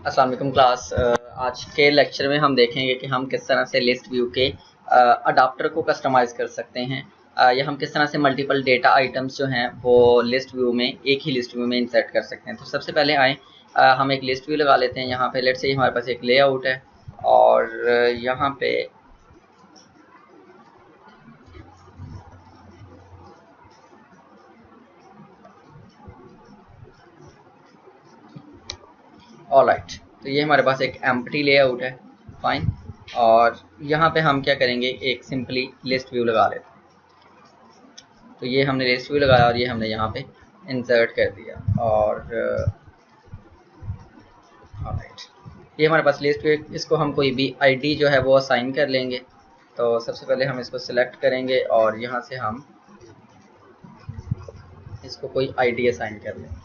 अस्सलाम वालेकुम क्लास। आज के लेक्चर में हम देखेंगे कि हम किस तरह से लिस्ट व्यू के अडाप्टर को कस्टमाइज कर सकते हैं या हम किस तरह से मल्टीपल डेटा आइटम्स जो हैं वो लिस्ट व्यू में एक ही लिस्ट व्यू में इंसर्ट कर सकते हैं। तो सबसे पहले आए हम एक लिस्ट व्यू लगा लेते हैं। यहाँ पे लेट्स से हमारे पास एक लेआउट है और यहाँ पे ऑलराइट, तो ये हमारे पास एक एम्प्टी लेआउट है, फाइन। और यहाँ पे हम क्या करेंगे, एक सिंपली लिस्ट व्यू लगा लेते हैं। तो ये हमने लिस्ट व्यू लगाया और ये हमने यहाँ पे इंसर्ट कर दिया और ऑलराइट, ये हमारे पास लिस्ट व्यू। इसको हम कोई भी आईडी जो है वो असाइन कर लेंगे। तो सबसे पहले हम इसको सिलेक्ट करेंगे और यहाँ से हम इसको कोई आईडी असाइन कर लेंगे।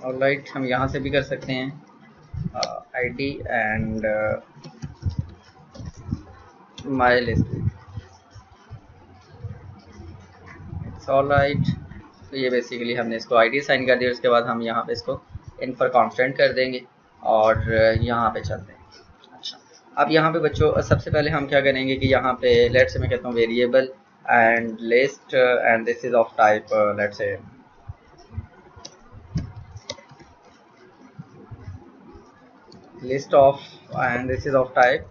ऑलराइट, हम यहाँ से भी कर सकते हैं ID and my list. It's alright, तो ये बेसिकली हमने इसको आईडी असाइन कर दिया। उसके बाद हम यहाँ पे इसको इन पर कांस्टेंट कर देंगे और यहाँ पे चलते हैं। अच्छा, अब यहाँ पे बच्चों सबसे पहले हम क्या करेंगे कि यहाँ पे लेट्स से मैं कहता हूँ variable and list and this is of type let's say list of and this is of type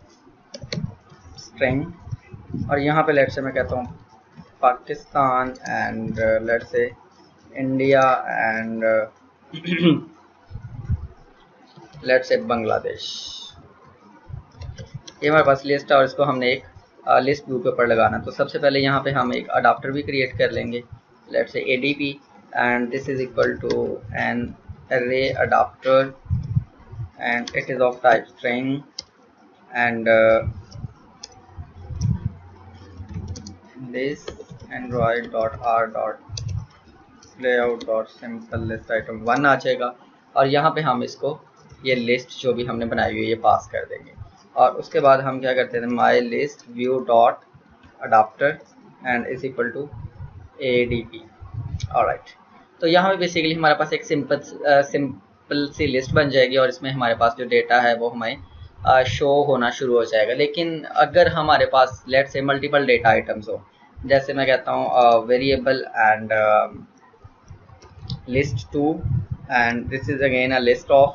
string. और यहाँ पे लेट्स से मैं कहता हूँ Pakistan and let's say India and let's say Bangladesh. ये हमारे पास लिस्ट है और इसको हमने एक लिस्ट व्यू के ऊपर लगाना। तो सबसे पहले यहाँ पे हम एक अडाप्टर भी क्रिएट कर लेंगे, let's say ADP and this is equal to new array adapter and it is of type string and this android.r.layout.simple list item 1 आ जाएगा। और यहाँ पे हम इसको ये लिस्ट जो भी हमने बनाई हुई है ये पास कर देंगे। और उसके बाद हम क्या करते हैं, my list view dot adapter and is equal to ADP। Alright, तो यहाँ पे बेसिकली हमारे पास एक सिंपल सी लिस्ट बन जाएगी और इसमें हमारे पास जो डेटा है वो हमें शो होना शुरू हो जाएगा। लेकिन अगर हमारे पास लेट्स से मल्टीपल डेटा आइटम्स हो, जैसे मैं कहता हूँ variable and list 2 and this is again a list of,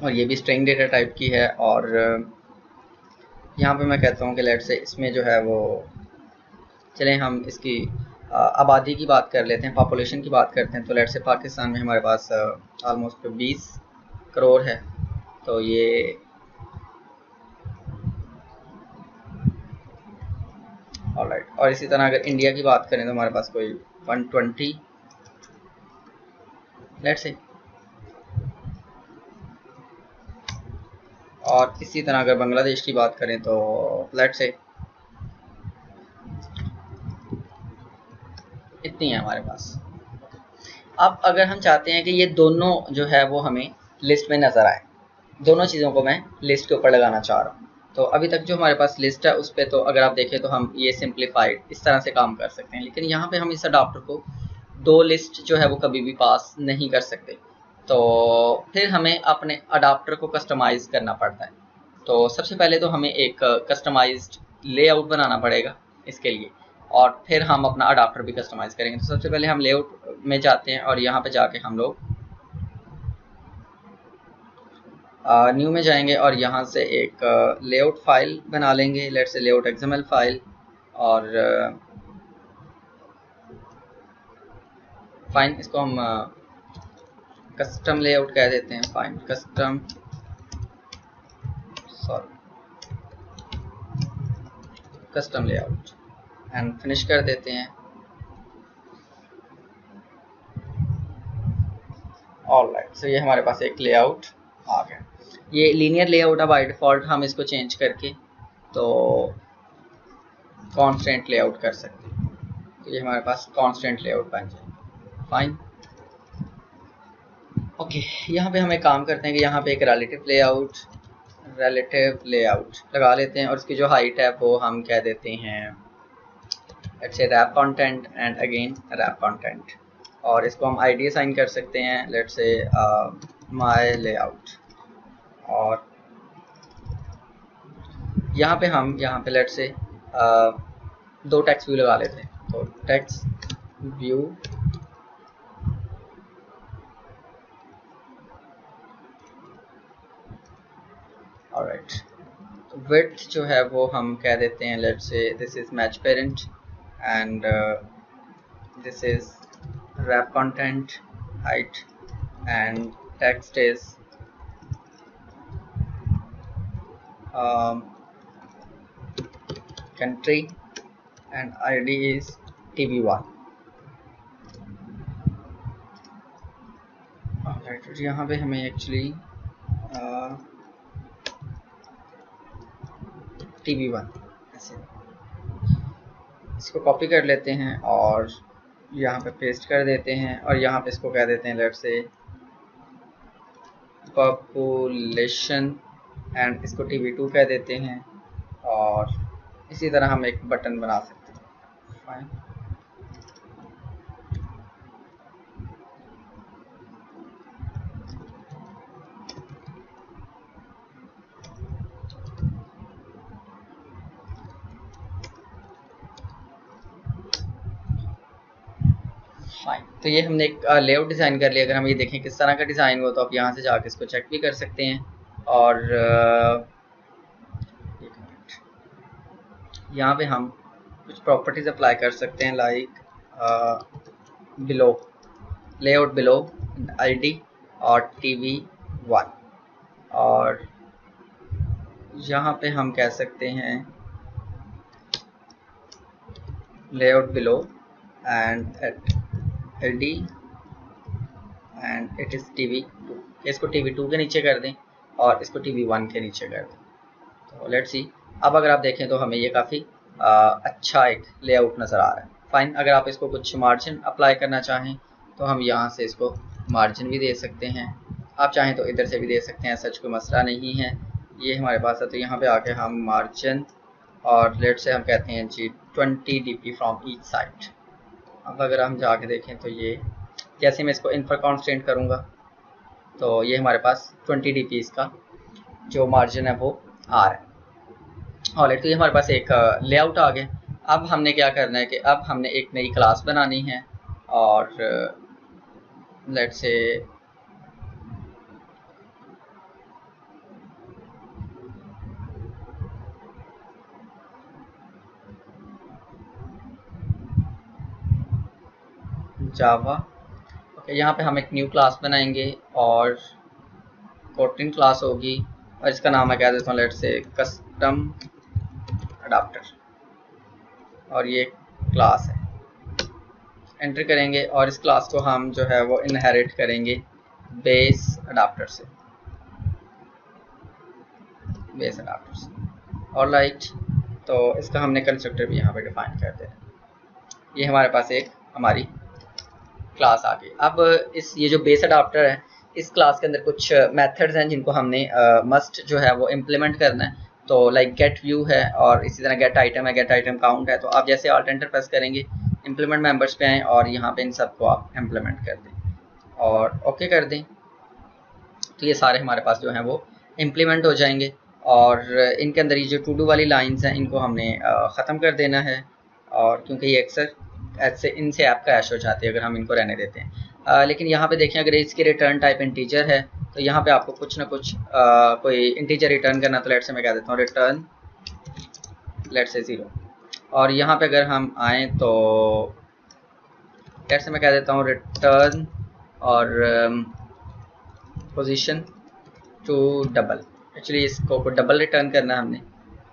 और ये भी स्ट्रिंग डेटा टाइप की है। और यहाँ पे मैं कहता हूँ कि लेट्स से इसमें जो है वो, चलें हम इसकी आबादी की बात कर लेते हैं, पॉपुलेशन की बात करते हैं। तो लेट्स से पाकिस्तान में हमारे पास ऑलमोस्ट 20 करोड़ है। तो ये ऑलराइट, और इसी तरह अगर इंडिया की बात करें तो हमारे पास कोई 120 लेट्स से। और इसी तरह अगर बांग्लादेश की बात करें तो लेट्स से इतनी है हमारे पास। अब अगर हम चाहते हैं कि ये दोनों जो है वो हमें लिस्ट में नज़र आए, दोनों चीज़ों को मैं लिस्ट के ऊपर लगाना चाह रहा हूँ। तो अभी तक जो हमारे पास लिस्ट है उस पर तो अगर आप देखें तो हम ये सिंप्लीफाइड इस तरह से काम कर सकते हैं। लेकिन यहाँ पे हम इस अडाप्टर को दो लिस्ट जो है वो कभी भी पास नहीं कर सकते। तो फिर हमें अपने अडाप्टर को कस्टमाइज करना पड़ता है। तो सबसे पहले तो हमें एक कस्टमाइज्ड लेआउट बनाना पड़ेगा इसके लिए, और फिर हम अपना अडाप्टर भी कस्टमाइज करेंगे। तो सबसे पहले हम लेआउट में जाते हैं और यहाँ पे जाके हम लोग न्यू में जाएंगे और यहाँ से एक लेआउट फाइल बना लेंगे, लेट्स से लेआउट XML फाइल। और फाइन, इसको हम कस्टम लेआउट कह देते हैं, fine custom custom layout and finish कर देते हैं। ऑलराइट, सो ये हमारे पास एक लेआउट आ गया। ये लीनियर लेआउट है बाय डिफ़ॉल्ट, हम इसको चेंज करके तो कांस्टेंट लेआउट कर सकते हैं। तो ये हमारे पास कांस्टेंट लेआउट बन जाए, फाइन। ओके, यहाँ पे हम एक काम करते हैं कि यहाँ पे एक रिलेटिव लेआउट रिलेटिव लेआउट लगा लेते हैं और इसकी जो हाइट है वो हम कह देते हैं लेट्स से wrap content and again wrap content, और इसको हम आईडी असाइन कर सकते हैं लेट्स से माय लेआउट। और यहाँ पे लेट्स से दो टेक्स्ट व्यू लगा लेते हैं, तो टेक्स्ट व्यू ऑलराइट। विड्थ जो है वो हम कह देते हैं लेट्स से this is match parent and this is wrap content height and text is country and ID is TV1। alright, यहाँ पे हमें एक्चुअली TV1 ऐसे इसको कॉपी कर लेते हैं और यहाँ पे पेस्ट कर देते हैं और यहाँ पे इसको कह देते हैं लेट्स से पॉपुलेशन एंड इसको TV2 कह देते हैं, और इसी तरह हम एक बटन बना सकते हैं। फाइन, तो ये हमने एक लेआउट डिज़ाइन कर लिया। अगर हम ये देखें किस तरह का डिज़ाइन हुआ तो आप यहाँ से जाके इसको चेक भी कर सकते हैं। और यहाँ पे हम कुछ प्रॉपर्टीज अप्लाई कर सकते हैं like below layout below ID और TV1, और यहाँ पे हम कह सकते हैं layout below and at ID and it is TV2। इसको TV2 के नीचे कर दें और इसको TV1 के नीचे कर दें। तो लेट्स सी, अब अगर आप देखें तो हमें ये काफ़ी अच्छा एक लेआउट नज़र आ रहा है। फाइन, अगर आप इसको कुछ मार्जिन अप्लाई करना चाहें तो हम यहाँ से इसको मार्जिन भी दे सकते हैं, आप चाहें तो इधर से भी दे सकते हैं, सच कोई मसला नहीं है। ये हमारे पास है तो यहाँ पे आके हम मार्जिन और लेट्स से हम कहते हैं जी 20 dp फ्रॉम ईच साइड। अब अगर हम जाके देखें तो ये जैसे मैं इसको इनफर कॉन्स्टेंट करूँगा तो ये हमारे पास 20 dp इसका जो मार्जिन है वो आ रहा है। और तो ये हमारे पास एक लेआउट आ गया। अब हमने क्या करना है कि अब हमने एक नई क्लास बनानी है और लेट्स से जावा। ओके, यहाँ पे हम एक न्यू क्लास बनाएंगे और कोटिंग क्लास होगी और इसका नाम मैं कह देता हूँ लेट्स से कस्टम अडाप्टर, और ये क्लास है। एंटर करेंगे और इस क्लास को हम जो है वो इनहेरिट करेंगे बेस अडाप्टर से, और राइट, तो इसका हमने कंस्ट्रक्टर भी यहाँ पे डिफाइन कर दिया। ये हमारे पास एक हमारी क्लास आ गई। अब ये जो बेस अडाप्टर है इस क्लास के अंदर कुछ मेथड्स हैं जिनको हमने मस्ट जो है वो इम्प्लीमेंट करना है। तो लाइक गेट व्यू है और इसी तरह गेट आइटम है, गेट आइटम काउंट है। तो आप जैसे ऑल्ट एंटर प्रेस करेंगे इम्प्लीमेंट मेंबर्स पे आएँ और यहाँ पे इन सबको आप इम्प्लीमेंट कर दें और ओके कर दें, तो ये सारे हमारे पास जो हैं वो इम्प्लीमेंट हो जाएंगे। और इनके अंदर ये जो टू डू वाली लाइंस हैं इनको हमने ख़त्म कर देना है, और क्योंकि ये अक्सर ऐसे इनसे ऐप क्रैश हो जाती है अगर हम इनको रहने देते हैं। लेकिन यहाँ पे देखें अगर इसकी रिटर्न टाइप इंटीजर है तो यहाँ पे आपको कुछ ना कुछ कोई इंटीजर रिटर्न करना। तो लेट्स से मैं कह देता हूँ रिटर्न लेट्स से 0, और यहाँ पे अगर हम आए तो लेट्स से मैं कह देता हूँ रिटर्न और पोजीशन टू डबल। एक्चुअली इसको डबल रिटर्न करना है हमने,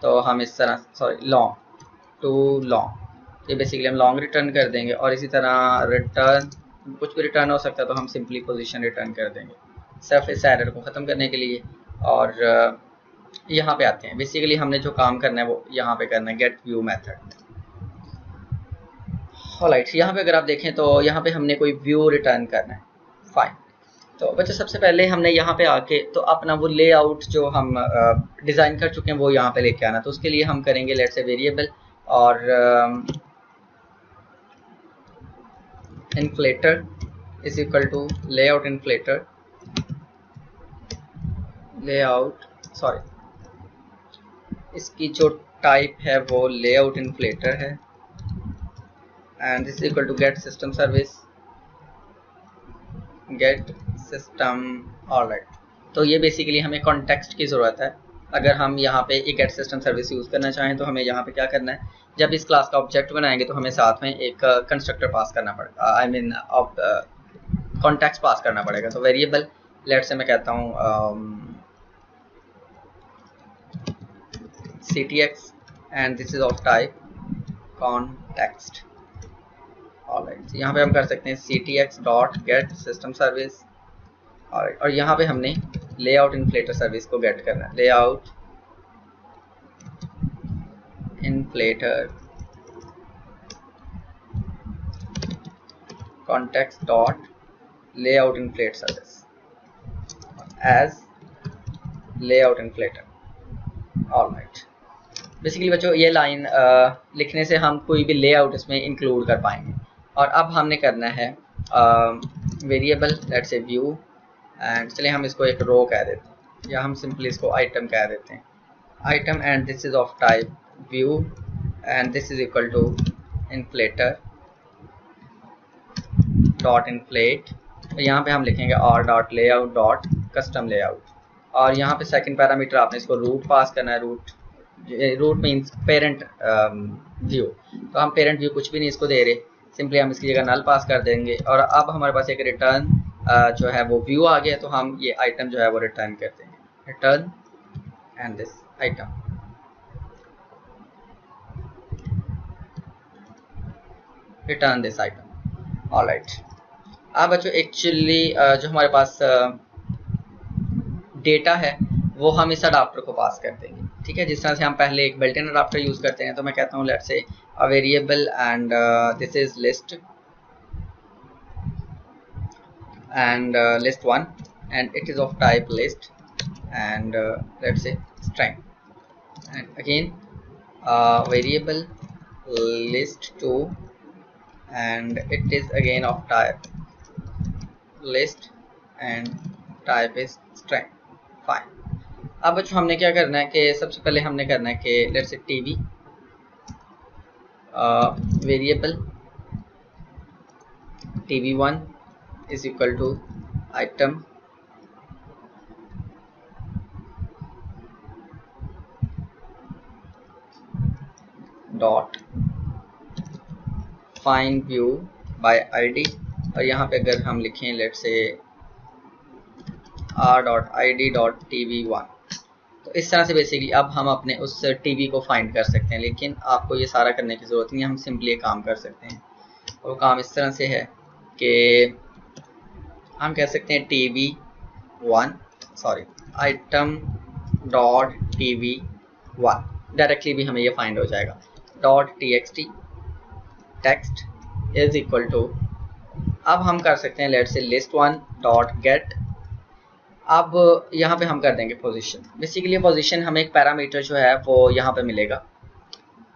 तो हम इस तरह सॉरी लॉन्ग टू लॉन्ग, ये बेसिकली हम लॉन्ग रिटर्न कर देंगे। और इसी तरह रिटर्न कुछ भी रिटर्न हो सकता है तो हम सिंपली पोजीशन रिटर्न कर देंगे सिर्फ इस एरर को ख़त्म करने के लिए। और यहाँ पे आते हैं, बेसिकली हमने जो काम करना है वो यहाँ पे करना है गेट व्यू मेथड। ऑलराइट, यहाँ पे अगर आप देखें तो यहाँ पे हमने कोई व्यू रिटर्न करना है। फाइन, तो बच्चों सबसे पहले हमने यहाँ पे आके तो अपना वो लेआउट जो हम डिज़ाइन कर चुके हैं वो यहाँ पे लेके आना। तो उसके लिए हम करेंगे लेट्स से वेरिएबल और inflater is equal to layout inflater इसकी जो टाइप है वो लेआउट इन्फ्लेटर है and this is equal to get system service get system. Alright, तो ये बेसिकली हमें कॉन्टेक्स्ट की ज़रूरत है। अगर हम यहाँ पे एक गेट सिस्टम सर्विस यूज़ करना चाहें तो हमें यहाँ पे क्या करना है, जब इस क्लास का ऑब्जेक्ट बनाएंगे तो हमें साथ में एक कंस्ट्रक्टर पास करना पड़ेगा, आई मीन कॉन्टेक्स्ट पास करना पड़ेगा। तो वेरिएबल लेट्स से मैं कहता हूँ ctx and this is of type context। Alright, यहाँ पे हम कर सकते हैं ctx dot get system service. Alright, और यहाँ पे हमने लेआउट इन्फ्लेटर सर्विस को गेट करना है, layout inflater context dot layout inflate service as layout inflater. Alright, basically बच्चों ये लाइन लिखने से हम कोई भी लेआउट इसमें इंक्लूड कर पाएंगे। और अब हमने करना है variable let's say view and चलिए हम इसको एक रो कह देते हैं या हम सिंपली इसको आइटम कह देते हैं, item and this is of type view and this is equal to inflater dot inflate. तो यहाँ पे हम लिखेंगे r dot layout dot custom layout और यहाँ पे सेकंड पैरामीटर आपने इसको रूट पास करना है। रूट मीन्स पेरेंट व्यू, तो हम पेरेंट व्यू कुछ भी नहीं इसको दे रहे, सिंपली हम इसकी जगह नल पास कर देंगे। और अब हमारे पास एक रिटर्न जो है वो व्यू आ गया, तो हम ये आइटम जो है वो रिटर्न कर देंगे, return and this item. Return this item. Alright, अब बच्चों एक्चुअली जो हमारे पास डेटा है वो हम इस अडाप्टर को पास कर देंगे, ठीक है, जिस तरह से हम पहले एक बिल्ट इन अडाप्टर यूज करते हैं। तो मैं कहता हूँ लेट्स से a variable and this is list and list 1 and it is of type list and let's say string and again variable list 2 and it is again of type list and type is string। Fine, अब बच्चों हमने क्या करना है कि सबसे पहले हमने करना है कि let's say TV variable tv1 is equal to item dot find view bye ID. और यहाँ पे अगर हम लिखें लेट्स से r.id.tv1, तो इस तरह से बेसिकली अब हम अपने उस टीवी को फाइंड कर सकते हैं। लेकिन आपको ये सारा करने की ज़रूरत नहीं है, हम सिंपली एक काम कर सकते हैं और वो काम इस तरह से है कि हम कह सकते हैं आइटम डॉट tv1 डायरेक्टली भी हमें ये फाइंड हो जाएगा। Dot txt text is equal to, अब हम कर सकते हैं लेट्स से list1 डॉट गेट। अब यहाँ पे हम कर देंगे पोजीशन। बेसिकली पोजीशन हमें एक पैरामीटर जो है वो यहाँ पे मिलेगा।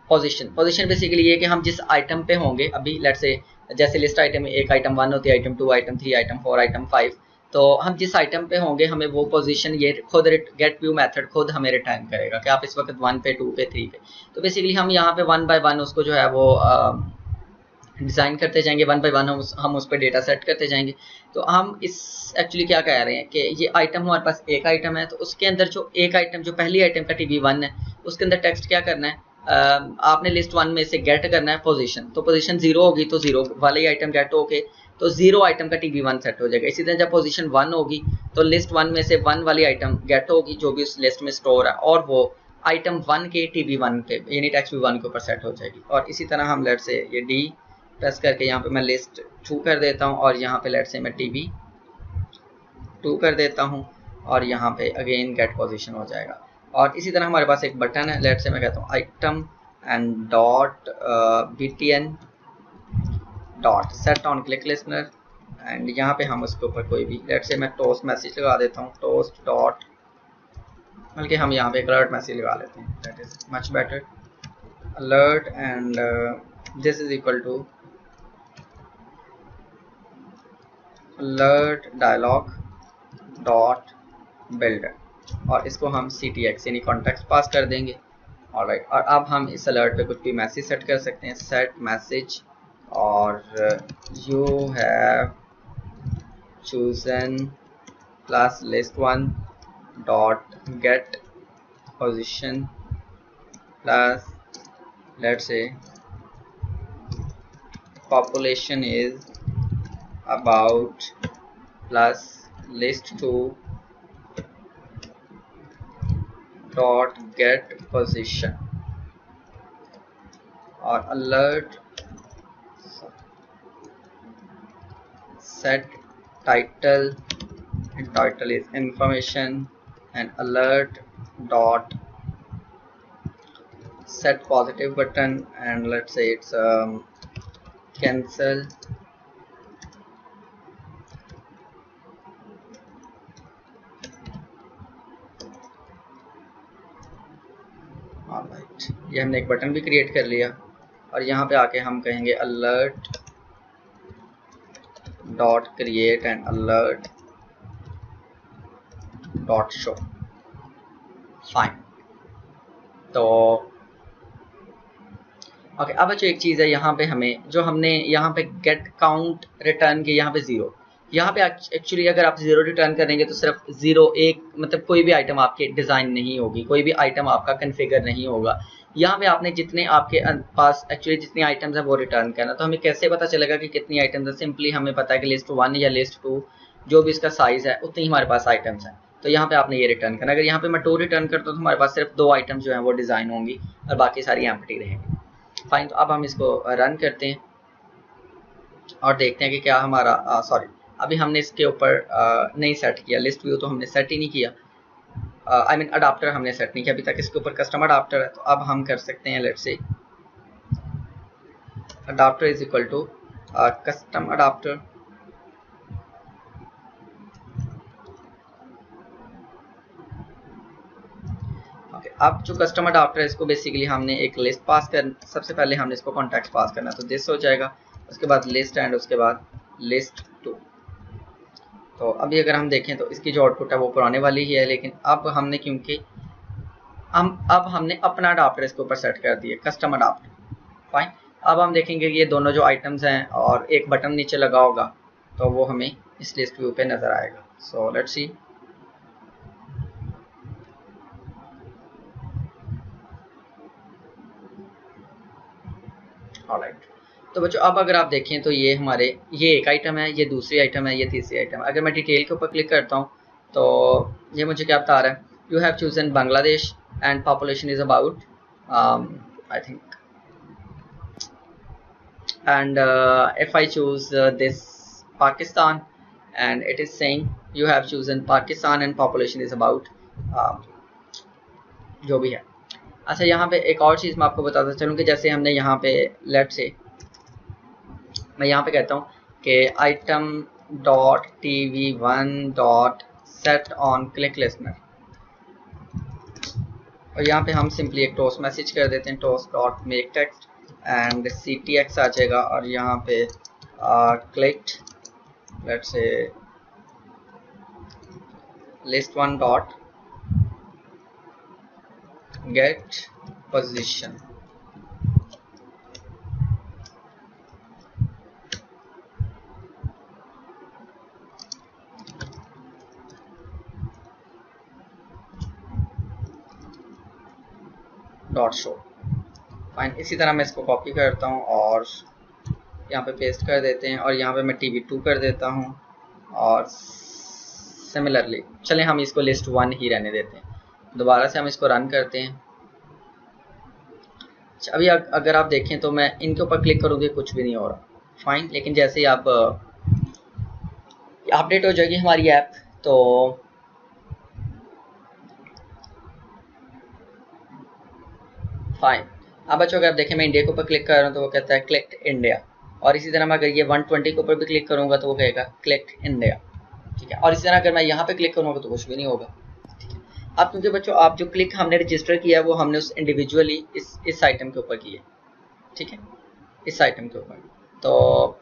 पोजीशन बेसिकली ये कि हम जिस आइटम पे होंगे, अभी लेट्स से जैसे लिस्ट आइटम में एक आइटम 1 होती है, आइटम 2, आइटम 3, आइटम 4, आइटम 5, तो हम जिस आइटम पे होंगे हमें वो पोजीशन ये खुद गेट व्यू मेथड खुद हमें रिटर्न करेगा कि आप इस वक्त 1 पे, 2 पे, 3 पे। तो बेसिकली हम यहाँ पे 1 बाय 1 उसको जो है वो डिज़ाइन करते जाएंगे, 1 बाय 1 हम उस पर डेटा सेट करते जाएंगे। तो हम इस एक्चुअली क्या कह रहे हैं कि ये आइटम हमारे पास एक आइटम है, तो उसके अंदर जो एक आइटम जो पहली आइटम का tv1 है उसके अंदर टेक्स्ट क्या करना है, आपने लिस्ट 1 में से गेट करना है पोजीशन। तो पोजीशन 0 होगी तो 0 वाली आइटम गेट होके तो 0 आइटम का tv1 सेट हो जाएगा। इसी तरह जब पोजीशन 1 होगी तो लिस्ट 1 में से 1 वाली आइटम गेट होगी जो भी उस लिस्ट में स्टोर है और वो आइटम 1 के tv1 पे यानी टेक्स्ट v1 के ऊपर सेट हो जाएगी। और इसी तरह हम लेट से ये डी प्रेस करके यहाँ पे मैं लिस्ट 2 कर देता हूँ और यहाँ पे लेट से मैं tv2 कर देता हूँ और यहाँ पे अगेन गेट पोजीशन हो जाएगा। और इसी तरह हमारे पास एक बटन है, लेट से मैं कहता हूँ item and dot btn dot set on click listener and यहाँ पे हम उसके ऊपर कोई भी, लेट्स से मैं टोस्ट मैसेज लगा देता हूँ, टोस्ट डॉट, बल्कि हम यहाँ पे एक अलर्ट मैसेज लगा लेते हैं, that is much better, alert, and this is equal to alert dialog dot builder, और इसको हम CTX यानी कॉन्टेक्स्ट पास कर देंगे। ऑलराइट, और अब हम इस अलर्ट पे कुछ भी मैसेज सेट कर सकते हैं, सेट मैसेज और you have chosen plus list one dot gate position plus let's say population is about plus list 2 dot get position, और alert set title, and title is information, and alert dot set positive button, and let's say it's cancel alright, ये हमने एक button भी create कर लिया, और यहाँ पे आके हम कहेंगे alert dot create and alert dot show, fine. तो ओके, अब अच्छा एक चीज़ है यहाँ पे, हमें जो हमने यहाँ पे गेट काउंट रिटर्न की, यहाँ पे 0, यहाँ पे एक्चुअली अगर आप 0 रिटर्न करेंगे तो सिर्फ 0 एक, मतलब कोई भी आइटम आपके डिज़ाइन नहीं होगी, कोई भी आइटम आपका कन्फिगर नहीं होगा। यहाँ पे आपने जितने आपके पास एक्चुअली जितनी आइटम्स हैं वो रिटर्न करना। तो हमें कैसे पता चलेगा कि कितनी आइटम्स है? सिंपली हमें पता है कि लिस्ट 1 या लिस्ट 2 जो भी इसका साइज़ है उतनी हमारे पास आइटम्स हैं, तो यहाँ पे आपने ये रिटर्न करना। अगर यहाँ पे मैं 2 रिटर्न करता हूँ तो हमारे पास सिर्फ 2 आइटम्स जो हैं वो डिज़ाइन होंगी और बाकी सारी एम्प्टी रहेंगी। फाइन, तो अब हम इसको रन करते हैं और देखते हैं कि क्या हमारा सॉरी, अभी हमने इसके ऊपर नहीं सेट किया, लिस्ट व्यू तो हमने सेट ही नहीं किया, आई मीन अडाप्टर हमने सेट नहीं किया अभी तक, इसके ऊपर कस्टम अडाप्टर है। तो अब हम कर सकते हैं, let's say adapter is equal to custom adapter, अब जो कस्टम अडाप्टर है इसको बेसिकली हमने एक लिस्ट पास कर, सबसे पहले हमने इसको कॉन्टेक्स्ट पास करना है, तो दिस हो जाएगा, उसके बाद लिस्ट एंड उसके बाद लिस्ट 2। तो अभी अगर हम देखें तो इसकी जो आउटपुट है वो पुराने वाली ही है, लेकिन अब हमने क्योंकि अब हमने अपना अडाप्टर इसके ऊपर सेट कर दिया, कस्टम अडाप्टर। फाइन, अब हम देखेंगे कि ये दोनों जो आइटम्स हैं और एक बटन नीचे लगा होगा तो वो हमें इस लिस्ट व्यू पे नजर आएगा। So let's see, alright. तो बच्चों अब अगर आप देखें तो ये हमारे, ये एक आइटम है, ये दूसरी आइटम है, ये तीसरी आइटम है। अगर मैं डिटेल के ऊपर क्लिक करता हूँ तो ये मुझे क्या बता रहा है, you have chosen Bangladesh and population is about I think, and if I choose this Pakistan, and it is saying you have chosen Pakistan and population is about जो भी है। अच्छा, यहाँ पे एक और चीज़ मैं आपको बताता चलूँ कि जैसे हमने यहाँ पे लेट से मैं यहाँ पे कहता हूँ कि item dot TV1 dot set on click listener, और यहाँ पे हम सिंपली एक टोस्ट मैसेज कर देते हैं, toast dot make text and CTX आ जाएगा, और यहाँ पे clicked let's say list 1 dot gate position, dot show. Fine, इसी तरह मैं इसको कॉपी करता हूँ और यहाँ पे पेस्ट कर देते हैं, और यहाँ पे मैं TV2 कर देता हूँ, और सिमिलरली चलें हम इसको लिस्ट 1 ही रहने देते हैं। दोबारा से हम इसको रन करते हैं। अभी अगर आप देखें तो मैं इनके ऊपर क्लिक करूँगी कुछ भी नहीं हो रहा। फाइन, लेकिन जैसे ही आप अपडेट हो जाएगी हमारी ऐप तो फाइन। अब बच्चों अगर आप देखें मैं इंडिया के ऊपर क्लिक कर रहा हूँ तो वो कहता है क्लिक इंडिया। और इसी तरह मैं अगर ये 120 के ऊपर भी क्लिक करूँगा तो वो कहेगा क्लिक इंडिया, ठीक है। और इसी तरह अगर मैं यहाँ पे क्लिक करूँगा तो कुछ भी नहीं होगा, ठीक है। अब क्योंकि बच्चों आप जो क्लिक हमने रजिस्टर किया है वो हमने उस इंडिविजुअली इस आइटम के ऊपर किया, ठीक है, इस आइटम के ऊपर। तो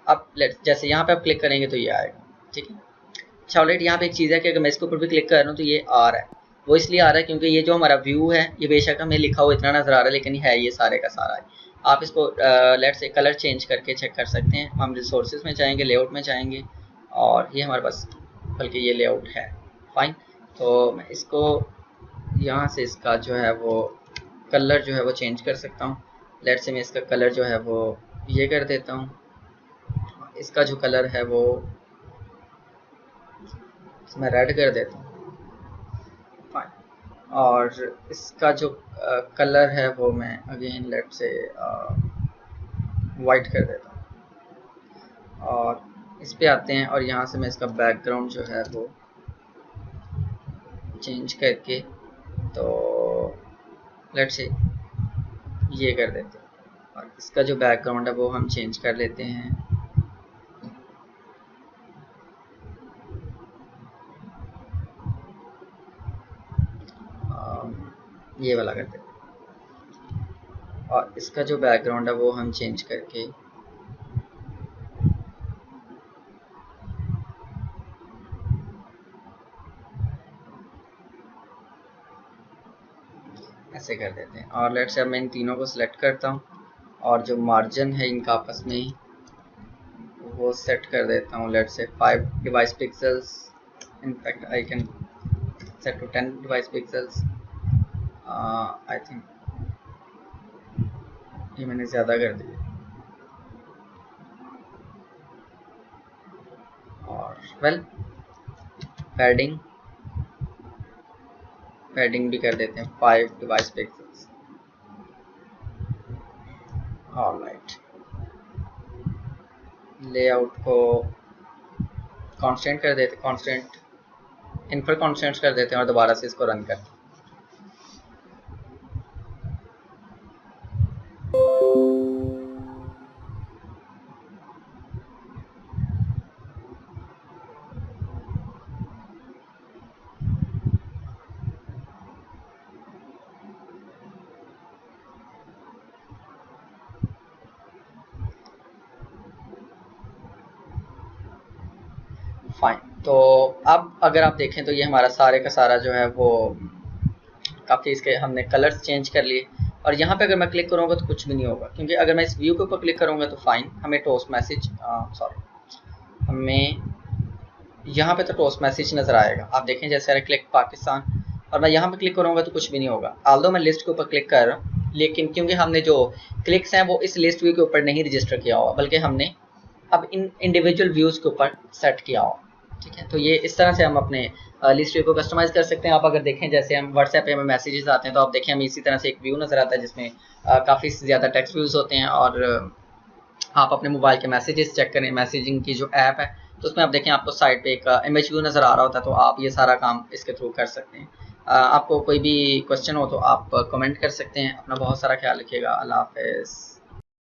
अब जैसे यहाँ पे आप क्लिक करेंगे तो ये आएगा, ठीक है। अच्छा ऑलरेडी यहाँ पे एक चीज़ है कि अगर मैं इसके ऊपर भी क्लिक कर रहा हूँ तो ये आ रहा है, वो इसलिए आ रहा है क्योंकि ये जो हमारा व्यू है ये बेशक हमें लिखा हुआ इतना नज़र आ रहा है लेकिन है ये सारे का सारा है। आप इसको लेट से कलर चेंज करके चेक कर सकते हैं। हम रिसोर्सेज में जाएंगे, लेआउट में जाएंगे और ये हमारे पास बल्कि ये लेआउट है, फाइन। तो मैं इसको यहाँ से इसका जो है वो कलर जो है वो चेंज कर सकता हूँ। लेट से मैं इसका कलर जो है वो ये कर देता हूँ, इसका जो कलर है वो मैं रेड कर देता हूँ, फाइन। और इसका जो कलर है वो मैं अगेन लेट से वाइट कर देता हूँ। और इस पे आते हैं और यहाँ से मैं इसका बैकग्राउंड जो है वो चेंज करके तो लेट से ये कर देते हैं और इसका जो बैकग्राउंड है वो हम चेंज कर लेते हैं। ये वाला करते हैं और इसका जो बैकग्राउंड है वो हम चेंज करके ऐसे कर देते हैं। और लेट्स से अब मैं इन तीनों को सिलेक्ट करता हूँ और जो मार्जिन है इनका आपस में ही वो सेट कर देता हूँ। Let's say 5 device pixels, in fact I can set to 10 device pixels. I think ये मैंने ज़्यादा कर दिया। और वेल पैडिंग भी कर देते हैं 5 डिवाइस पिक्सल्स। ऑलराइट, लेआउट को कांस्टेंट कर देते, कांस्टेंट इन पर कांस्टेंट कर देते हैं और दोबारा से इसको रन करते हैं। फाइन, तो अब अगर आप देखें तो ये हमारा सारे का सारा जो है वो काफ़ी इसके हमने कलर्स चेंज कर लिए। और यहाँ पे अगर मैं क्लिक करूँगा तो कुछ भी नहीं होगा क्योंकि अगर मैं इस व्यू के ऊपर क्लिक करूँगा तो फाइन हमें टोस्ट मैसेज हमें यहाँ पे तो टोस्ट मैसेज नज़र आएगा। आप देखें जैसे अगर क्लिक पाकिस्तान और मैं यहाँ पे क्लिक करूँगा तो कुछ भी नहीं होगा। आल्दो मैं लिस्ट के ऊपर क्लिक कर रहा हूँ लेकिन क्योंकि हमने जो क्लिक्स हैं वो इस लिस्ट व्यू के ऊपर नहीं रजिस्टर किया हुआ बल्कि हमने अब इन इंडिविजुअल व्यूज़ के ऊपर सेट किया हुआ, ठीक है। तो ये इस तरह से हम अपने लिस्ट व्यू को कस्टमाइज़ कर सकते हैं। आप अगर देखें जैसे हम व्हाट्सएप पे हमें मैसेजेस आते हैं तो आप देखें हमें इसी तरह से एक व्यू नज़र आता है जिसमें काफ़ी ज़्यादा टेक्स्ट व्यूज़ होते हैं। और आप अपने मोबाइल के मैसेजेस चेक करें, मैसेजिंग की जो ऐप है तो उसमें आप देखें आपको साइड पे एक इमेज व्यू नज़र आ रहा होता है, तो आप ये सारा काम इसके थ्रू कर सकते हैं। आपको कोई भी क्वेश्चन हो तो आप कमेंट कर सकते हैं। अपना बहुत सारा ख्याल रखिएगा। अल्लाह हाफ़िज़।